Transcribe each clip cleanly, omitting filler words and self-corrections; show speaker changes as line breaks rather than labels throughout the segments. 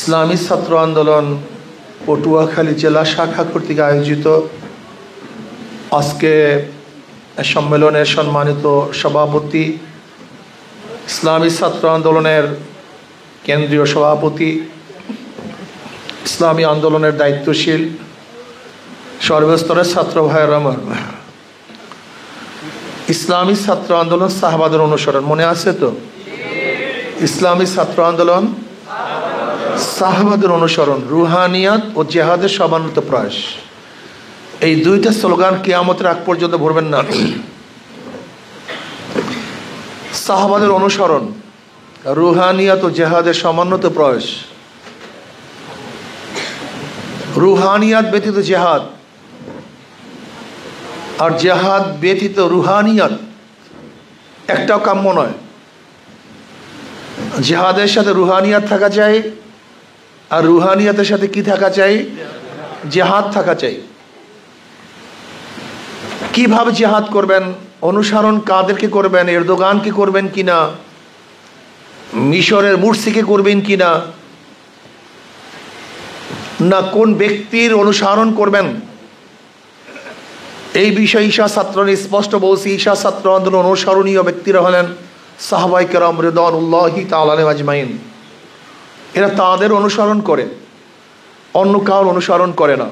ইসলামী ছাত্র আন্দোলন পটুয়াখালী জেলা শাখা কর্তৃক আয়োজিত আজকে সম্মেলনের সম্মানিত সভাপতি, ইসলামী ছাত্র আন্দোলনের কেন্দ্রীয় সভাপতি, ইসলামী আন্দোলনের দায়িত্বশীল সর্বস্তরের ছাত্র ভাইয়েরা আমার, ইসলামী ছাত্র আন্দোলন সাহাবাদের অনুসরণ মনে আছে তো? ইসলামী ছাত্র আন্দোলন সাহাবাদের অনুসরণ, রুহানিয়াত ও জেহাদের সমান্বিত প্রয়াস, এই দুইটা স্লোগান কিয়ামতের আগ পর্যন্ত ভরবেন না। সাহাবাদের অনুসরণ, রুহানিয়াত ও জেহাদের সমন্বিত প্রয়াস। রুহানিয়াত ব্যতীত জেহাদ আর জেহাদ ব্যতীত রুহানিয়াত একটাও কাম্য নয়। জেহাদের সাথে রুহানিয়াত থাকা চাই, আর রুহানিয়াতের সাথে কি থাকা চাই? জেহাদ থাকা চাই। কিভাবে জেহাদ করবেন, অনুসরণ কাদেরকে করবেন, এরদোগানকে করবেন কিনা, মিশরের মুরসিকে করবেন কিনা, না কোন ব্যক্তির অনুসরণ করবেন, এই বিষয়ে ঈশা ছাত্র স্পষ্ট বলছি। ঈশা ছাত্র আন্দোলন অনুসরণীয় ব্যক্তিরা হলেন সাহাবায়ে কেরাম রিদওয়ানুল্লাহি তাআলা আলাইহিম আজমাইন। এরা তাদের অনুসরণ করে, অন্য কারোর অনুসরণ করে না।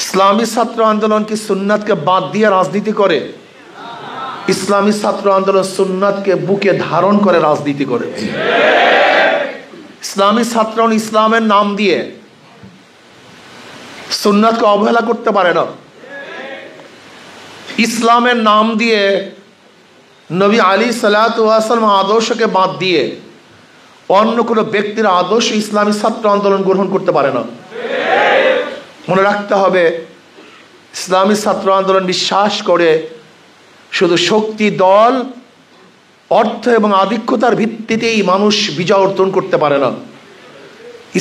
ইসলামী ছাত্র আন্দোলন কি সুন্নাতকে বাদ দিয়ে রাজনীতি করে? ইসলামী ছাত্র আন্দোলন সুন্নাতকে বুকে ধারণ করে রাজনীতি করে। ইসলামী ছাত্র ইসলামের নাম দিয়ে সুন্নাতকে অবহেলা করতে পারে না। ইসলামের নাম দিয়ে নবী আলাইহিসসালাতু ওয়াস সালাম আদর্শকে বাদ দিয়ে অন্য কোনো ব্যক্তির আদর্শ ইসলামী ছাত্র আন্দোলন গ্রহণ করতে পারে না। মনে রাখতে হবে, ইসলামী ছাত্র আন্দোলন বিশ্বাস করে শুধু শক্তি, দল, অর্থ এবং আধিক্যতার ভিত্তিতেই মানুষ বিজয় অর্জন করতে পারে না।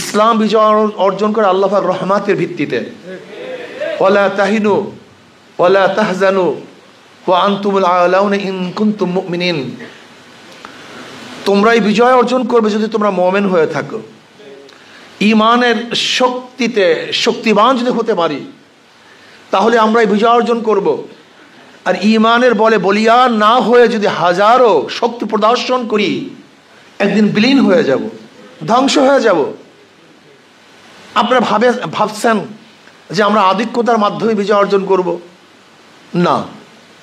ইসলাম বিজয় অর্জন করে আল্লাহ পাক রহমতের ভিত্তিতে। ওয়ালা তাহিনু ওয়ালা তাহজানু ওয়া আনতুমুল আ'লাউনা ইন কুনতুম মুমিনিন। তোমরাই বিজয় অর্জন করবে যদি তোমরা মুমিন হয়ে থাকো। ঈমানের শক্তিতে শক্তিবান যদি হতে পারি তাহলে আমরাই বিজয় অর্জন করব। আর ঈমানের বলে বলিয়ান না হয়ে যদি হাজারো শক্তি প্রদর্শন করি, একদিন বিলীন হয়ে যাব, ধ্বংস হয়ে যাব। আপনারা ভাবছেন যে আমরা আধিক্যতার মাধ্যমে বিজয় অর্জন করব? না।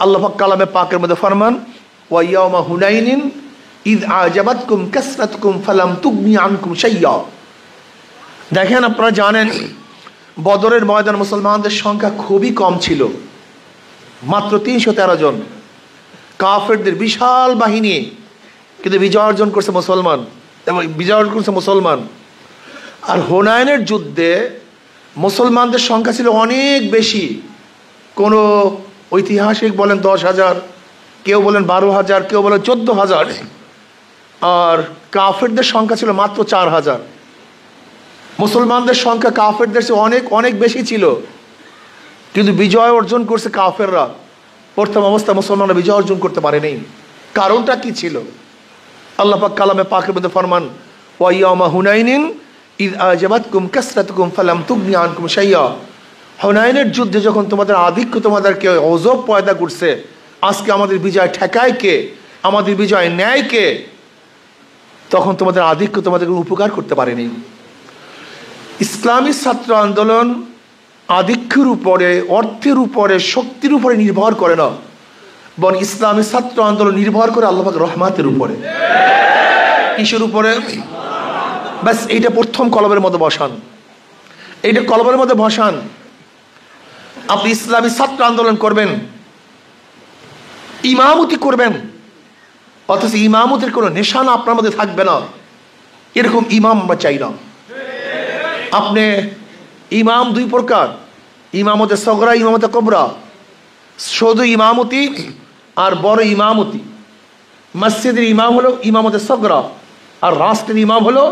আল্লাহ পাক কালামে পাকের মধ্যে ফরমান, ওয়া ইয়াউমা হুনাইনিন ইয আ'জাবাতকুম কাসরাতুকুম ফালাম তুগনি আনকুম শাইয়্যা। দেখেন, আপনারা জানেন বদরের ময়দান মুসলমানদের সংখ্যা খুবই কম ছিল, মাত্র 313 জন। কাফেরদের বিশাল বাহিনী, কিন্তু বিজয় অর্জন করছে মুসলমান, এবং বিজয় অর্জন করছে মুসলমান। আর হুনাইনের যুদ্ধে মুসলমানদের সংখ্যা ছিল অনেক বেশি। কোনো ঐতিহাসিক বলেন 10,000, কেউ বলেন 12,000, কেউ বলেন 14,000। আর কাফেরদের সংখ্যা ছিল মাত্র 4,000। মুসলমানদের সংখ্যা কাফেরদের চেয়ে অনেক অনেক বেশি ছিল, কিন্তু বিজয় অর্জন করছে কাফেররা। প্রথম অবস্থায় মুসলমানরা বিজয় অর্জন করতে পারেনি। কারণটা কি ছিল? আল্লাহ পাক কালামে পাকের মধ্যে ফরমান, ওয়া ইয়াউমা হুনাইনিন ইয আ'জাবাতকুম কাসরাতুকুম ফালাম তুগনি আনকুম শাইয়্যা। হুনাইনের যুদ্ধে যখন তোমাদের আধিক্য তোমাদেরকে অজব পয়দা করছে, আজকে আমাদের বিজয় ঠেকায় কে, আমাদের বিজয় ন্যায় কে, তখন তোমাদের আধিক্য তোমাদেরকে উপকার করতে পারেনি। ইসলামী ছাত্র আন্দোলন আধিক্যের উপরে, অর্থের উপরে, শক্তির উপরে নির্ভর করে না, বরং ইসলামী ছাত্র আন্দোলন নির্ভর করে আল্লাহ পাক রহমতের উপরে। কিসের উপরে? ব্যাস এইটা প্রথম কলবের মধ্যে বসান, এইটা কলবের মধ্যে বসান। আপনি ইসলামী ছাত্র আন্দোলন করবেন, ইমামতি করবেন, অথচ ইমামতির কোনো নিশানা আপনার মধ্যে থাকবে না, এরকম ইমাম আমরা চাই না। আপনি ইমাম দুই প্রকার, ইমামতে সগরা, ইমামতে কবরা। শুধু ইমামতি আর বড় ইমামতি। মসজিদের ইমাম হলো ইমামতে সগরা, আর রাষ্ট্রের ইমাম হলো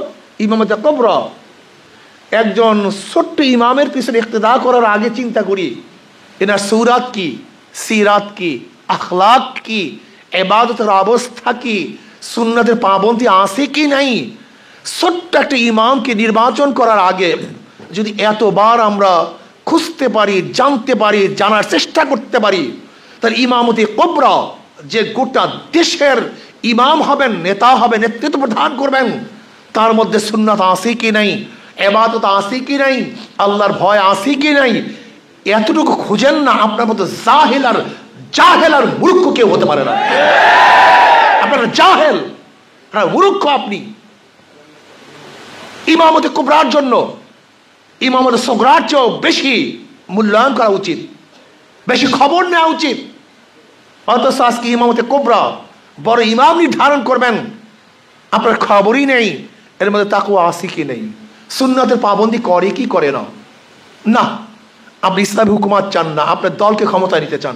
ইমামতে কবরা। একজন ছোট্ট ইমামের পিছনে ইক্তেদা করার আগে চিন্তা করি এনার সূরাত কি, সিরাত কি, আখলাক কি, ইবাদতের অবস্থা কি, সুন্নতের পাবন্দি আছে কি নাই, ছোট্ট একটা ইমামকে নির্বাচন করার আগে যদি এতবার আমরা খুঁজতে পারি, জানতে পারি, জানার চেষ্টা করতে পারি, তাহলে ইমামতি কুবরা, যে গোটা দেশের ইমাম হবেন, নেতা হবেন, নেতৃত্ব প্রদান করবেন, তার মধ্যে সুন্নাত আছে কি নাই, ইবাদত আছে কি নাই, আল্লাহর ভয় আছে কি নাই, এতটুকু খুঁজেন না, আপনার মতো জাহেল আর মূর্খ কেউ হতে পারে না। আপনারা জাহেল, মূর্খ আপনি। ইমামতি কুবরার জন্য ইমামতি সগরার চেয়েও বেশি মূল্যায়ন করা উচিত, বেশি খবর নেওয়া উচিত। অথচ আজকে ইমামতি কুবরা বড় ইমাম নির্ধারণ করবেন, আপনার খবরই নেই এর মধ্যে তাকওয়া আছে কি নেই, সুন্নাতের পাবন্দি করে কি করে না। না, আপনি ইসলামী হুকুমাত চান না, আপনার দলকে ক্ষমতা নিতে চান।